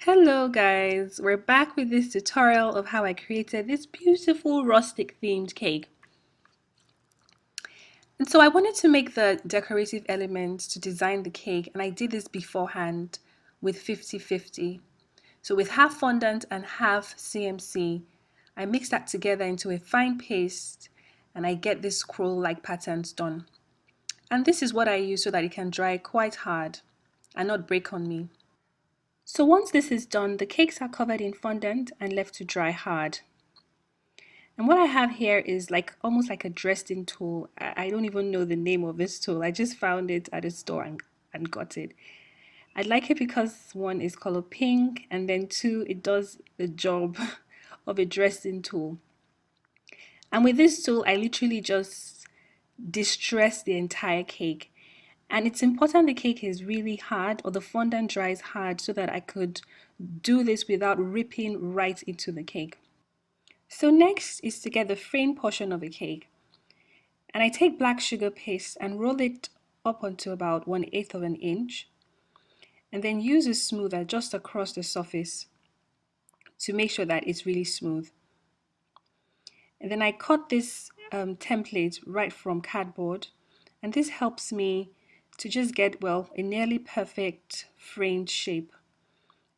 Hello guys, we're back with this tutorial of how I created this beautiful rustic themed cake. And so I wanted to make the decorative elements to design the cake, and I did this beforehand with 50-50. So with half fondant and half CMC, I mix that together into a fine paste and I get this scroll-like patterns done. And this is what I use so that it can dry quite hard and not break on me. So once this is done, the cakes are covered in fondant and left to dry hard. And what I have here is like almost like a dressing tool. I don't even know the name of this tool. I just found it at a store and got it. I like it because one is color pink, and then two, it does the job of a dressing tool. And with this tool, I literally just distress the entire cake. And it's important the cake is really hard or the fondant dries hard so that I could do this without ripping right into the cake. So next is to get the frame portion of the cake. And I take black sugar paste and roll it up onto about 1/8 of an inch. And then use a smoother just across the surface to make sure that it's really smooth. And then I cut this template right from cardboard. And this helps me to just get, well, a nearly perfect framed shape.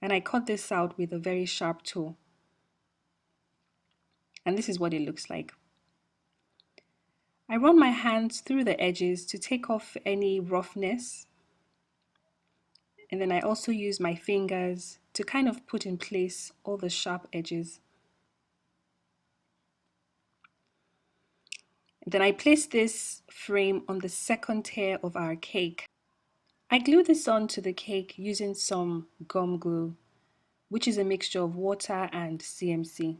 And I cut this out with a very sharp tool. And this is what it looks like. I run my hands through the edges to take off any roughness. And then I also use my fingers to kind of put in place all the sharp edges. Then I place this frame on the second tier of our cake. I glue this onto the cake using some gum glue, which is a mixture of water and CMC.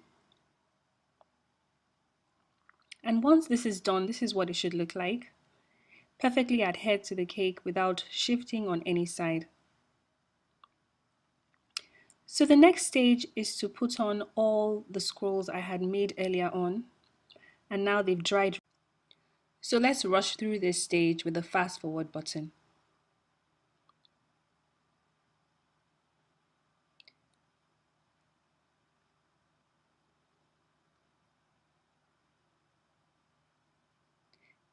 And once this is done, this is what it should look like. Perfectly adhered to the cake without shifting on any side. So the next stage is to put on all the scrolls I had made earlier on, and now they've dried. So let's rush through this stage with the fast forward button.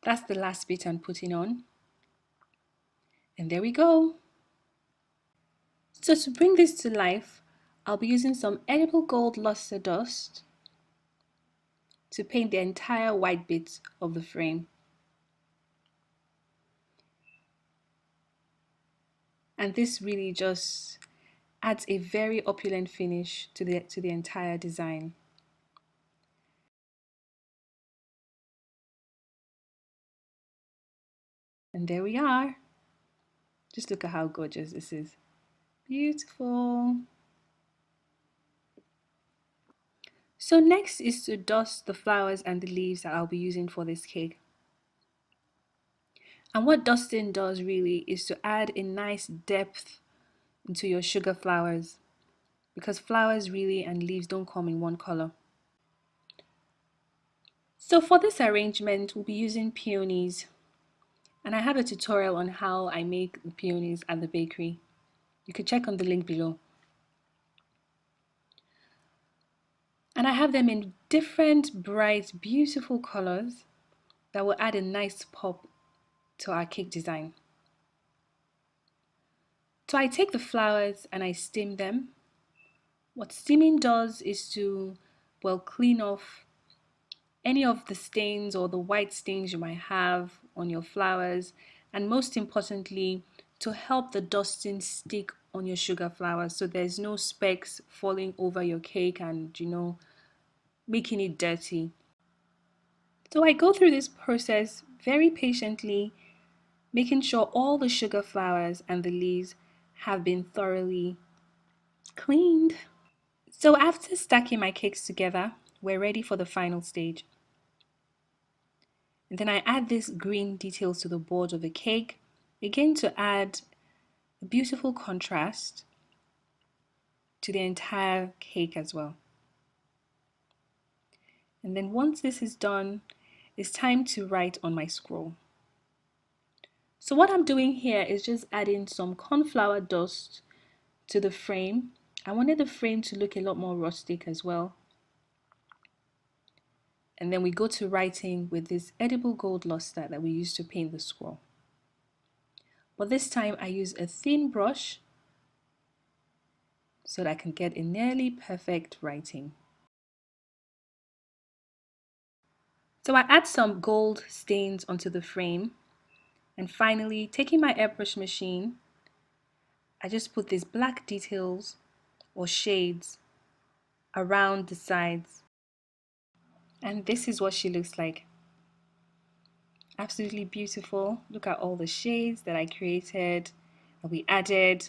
That's the last bit I'm putting on. And there we go. So to bring this to life, I'll be using some edible gold luster dust to paint the entire white bit of the frame. And this really just adds a very opulent finish to the entire design. And there we are. Just look at how gorgeous this is. Beautiful. So next is to dust the flowers and the leaves that I'll be using for this cake. And what dusting does really is to add a nice depth into your sugar flowers, because flowers really and leaves don't come in one color. So for this arrangement, we'll be using peonies, and I have a tutorial on how I make the peonies at the bakery. You can check on the link below. And I have them in different bright, beautiful colors that will add a nice pop to our cake design. So I take the flowers and I steam them. What steaming does is to, well, clean off any of the stains or the white stains you might have on your flowers, and most importantly, to help the dusting stick on your sugar flowers so there's no specks falling over your cake and, making it dirty. So I go through this process very patiently, making sure all the sugar flowers and the leaves have been thoroughly cleaned. So after stacking my cakes together, we're ready for the final stage. And then I add this green details to the board of the cake, again to add a beautiful contrast to the entire cake as well. And then once this is done, it's time to write on my scroll. So what I'm doing here is just adding some corn flour dust to the frame I wanted the frame to look a lot more rustic as well. And then we go to writing with this edible gold luster that we used to paint the scroll. But this time I use a thin brush so that I can get a nearly perfect writing. So I add some gold stains onto the frame, and finally, taking my airbrush machine, I just put these black details or shades around the sides. And this is what she looks like. Absolutely beautiful. Look at all the shades that I created, that we added,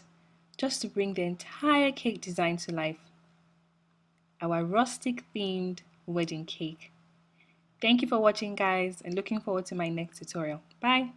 just to bring the entire cake design to life. Our rustic themed wedding cake. Thank you for watching, guys, and looking forward to my next tutorial. Bye.